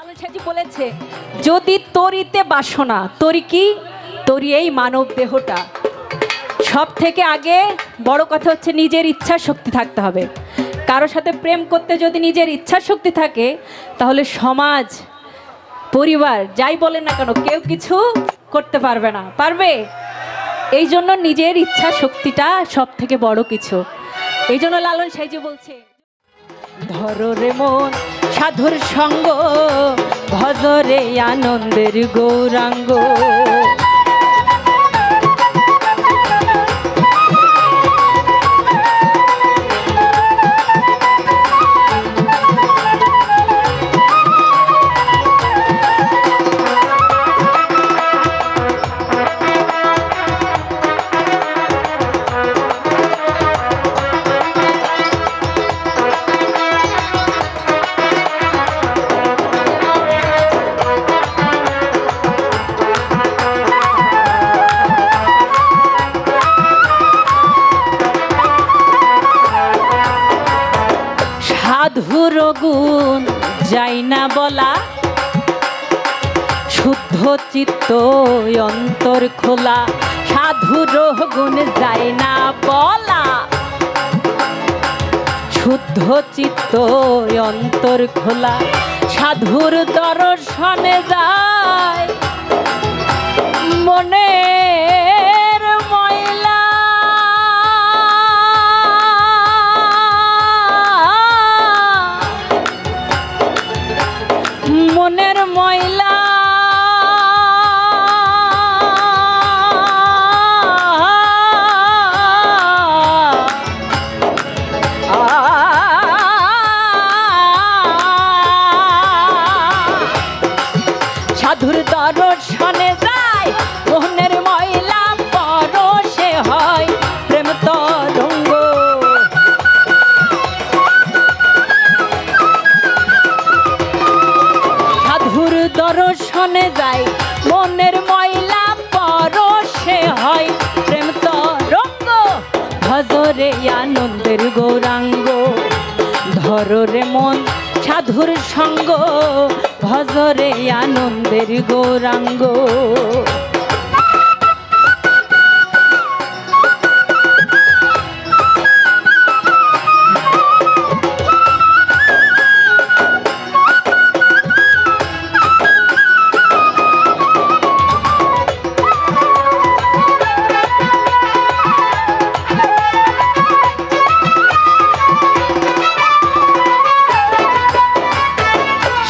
লালন সাহেবজি বলেছে, যদি তরিতে বাসনা, তরি কি? তরি এই মানব দেহটা। সব থেকে আগে বড় কথা হচ্ছে নিজের ইচ্ছা শক্তি থাকতে হবে। কারোর সাথে প্রেম করতে যদি নিজের ইচ্ছা শক্তি থাকে, তাহলে সমাজ, পরিবার যাই বলেন না কেন, কেউ কিছু করতে পারবে না। পারবে? এই জন্য নিজের ইচ্ছা শক্তিটা সব থেকে বড় কিছু। এই জন্য লালন সাহেবজি বলছে, ধরো রে মন সাধুর সঙ্গ, ভজরে আনন্দের গৌরাঙ্গ। সাধুর গুণ যাই না বলা, শুদ্ধ চিত্ত অন্তর খোলা। সাধুর গুণ যাই না বলা, শুদ্ধ চিত্ত অন্তর খোলা। সাধুর দর্শনে যায় মনের ময়লা, মনের ময়লা। সাধুর দর্শনে যায় মনের ময়লা, পরশে হয় প্রেম তরঙ্গ। সাধুর দর্শনে যায় মনের ময়লা, পরশে হয় প্রেম তরঙ্গ। ভজরে আনন্দের গৌরাঙ্গ, ধরো রে মন সাধুর সঙ্গ, ভজরে আনন্দের গৌরাঙ্গ।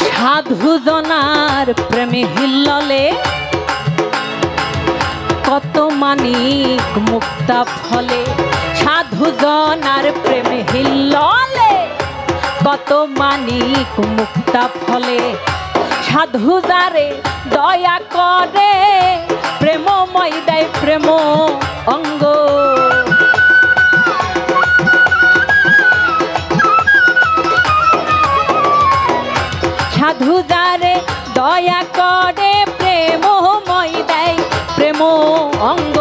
সাধুজনার প্রেমে হিল্ললে, কত মানিক মুক্তা ফলে। সাধুজনার প্রেমে হিল্ললে, কত মানিক মুক্তা ফলে। সাধু যারে দয়া করে, প্রেমময় দেয় প্রেম অঙ্গ। সাধু যারে দয়া করে, প্রেমময় দেয় প্রেম অঙ্গ।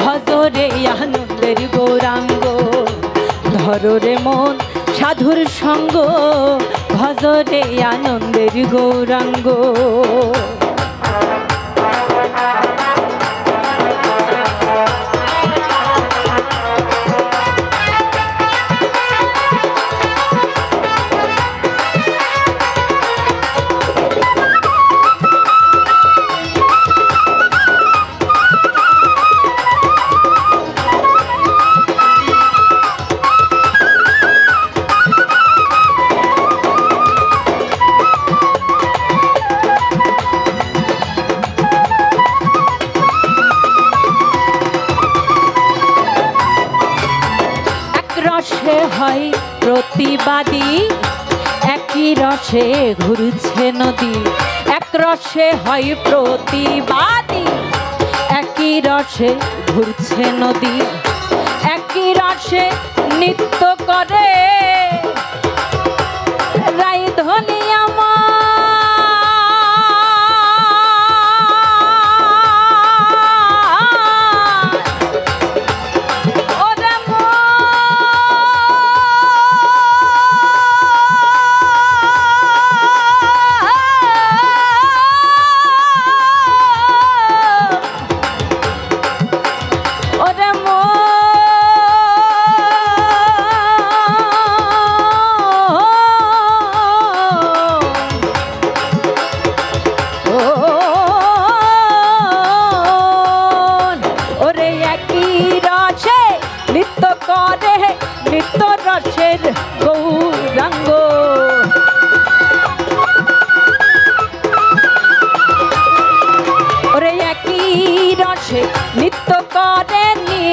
ভজরে আনন্দের গৌরাঙ্গ, ধরো রে মন সাধুর সঙ্গ, ভজরে আনন্দের গৌরাঙ্গ। রসে হয় প্রতিবাদী, একই রসে ঘুরছে নদী। এক রসে হয় প্রতিবাদী, একই রসে ঘুরছে নদী। একই রসে নৃত্য করে রাইধনি আমার।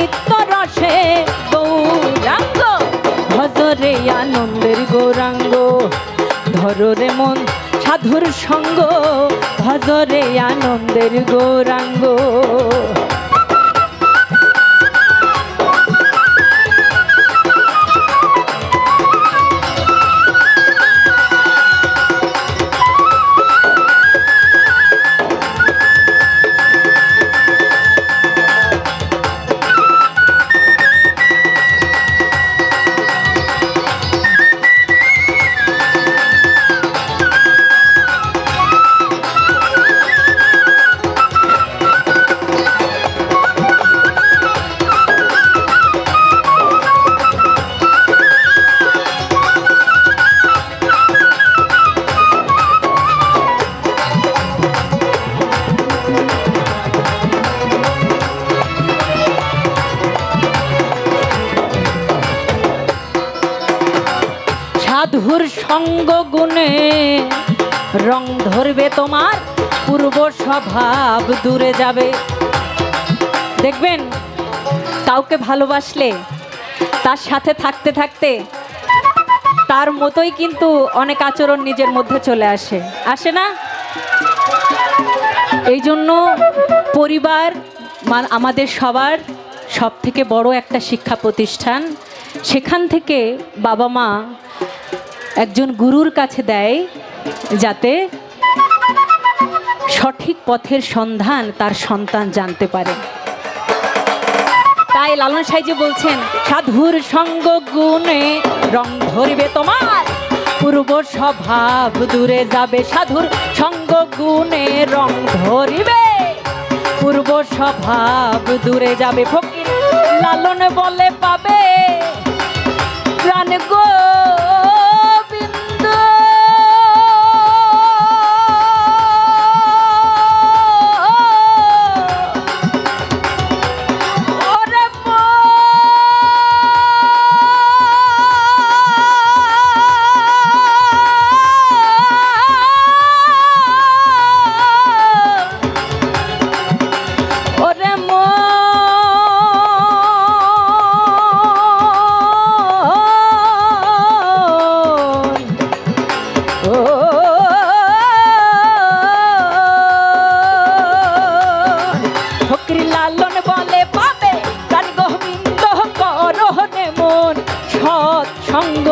নিত্য রসে গৌরাঙ্গ ভজরে আনন্দের গৌরাঙ্গ ধরো রে মন সাধুর সঙ্গ ভজরে আনন্দের গৌরাঙ্গ সাধুর সঙ্গ গুণে রং ধরবে তোমার পূর্ব স্বভাব দূরে যাবে। দেখবেন কাউকে ভালোবাসলে তার সাথে থাকতে থাকতে তার মতোই কিন্তু অনেক আচরণ নিজের মধ্যে চলে আসে না? এই জন্য পরিবার আমাদের সবার সব থেকে বড় একটা শিক্ষা প্রতিষ্ঠান। সেখান থেকে বাবা মা একজন গুরুর কাছে দেয় যাতে সঠিক পথের সন্ধান তার সন্তান জানতে পারে। তাই লালন সাইজি বলছেন সাধুর সঙ্গ গুণে রং ধরবে তোমার পূর্ব স্বভাব দূরে যাবে। সাধুর সঙ্গ গুণে রং ধরিবে পূর্ব স্বভাব দূরে যাবে। ফকির লালন বলে পাবে প্রাণ গো সঙ্গ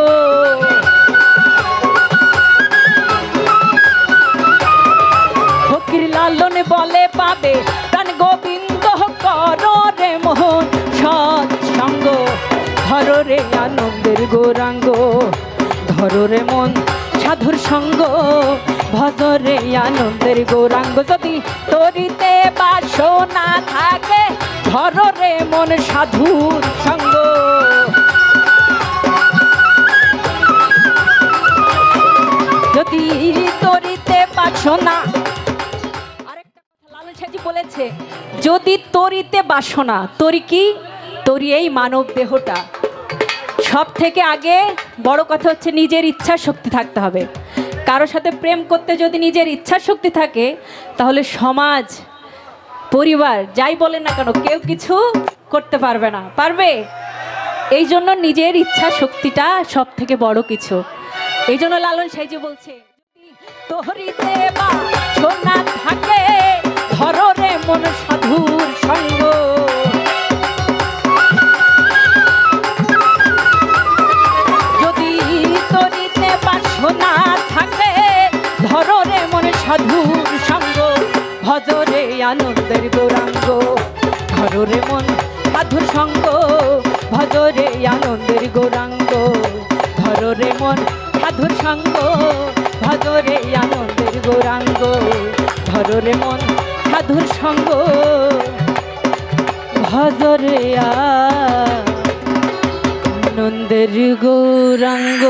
ফকির লালন বলে পাবে প্রাণ গোবিন্দ করো রে মোহন সৎ সঙ্গ ধরো রে আনন্দের গৌরাঙ্গ ধরো রে মন সাধুর সঙ্গ ভজরে আনন্দের গৌরাঙ্গ। যদি তরিতে বাসনা থাকে ধরো রে মন সাধুর সঙ্গ। যদি তরিতে বাসনা, আরেকটা কথা লালন সাইজি বলেছে যদি তরিতে বাসনা, তরি কি? তরি এই মানব দেহটা। সব থেকে আগে বড় কথা হচ্ছে নিজের ইচ্ছা শক্তি থাকতে হবে। কারো সাথে প্রেম করতে যদি নিজের ইচ্ছা শক্তি থাকে তাহলে সমাজ পরিবার যাই বলেন না কেন কেউ কিছু করতে পারবে না। পারবে? এই জন্য নিজের ইচ্ছা শক্তিটা সব থেকে বড় কিছু। এই জন্য লালন সাইজি বলছে তোহরিতে বাসনা থাকে ধরো রে মন সাধুর সঙ্গ। যদি তরিতে বাসনা থাকে ধরো রে মন সাধুর সঙ্গ ভজরে আনন্দের গৌরাঙ্গ ধরো রে মন সাধুর সঙ্গ ভজরে আনন্দের গৌরাঙ্গ ধরো রে মন সাধুর সঙ্গ ভজরে আনন্দের গৌরাঙ্গ ধরো রে মন সাধুর সঙ্গ ভজরে আনন্দের গৌরাঙ্গ।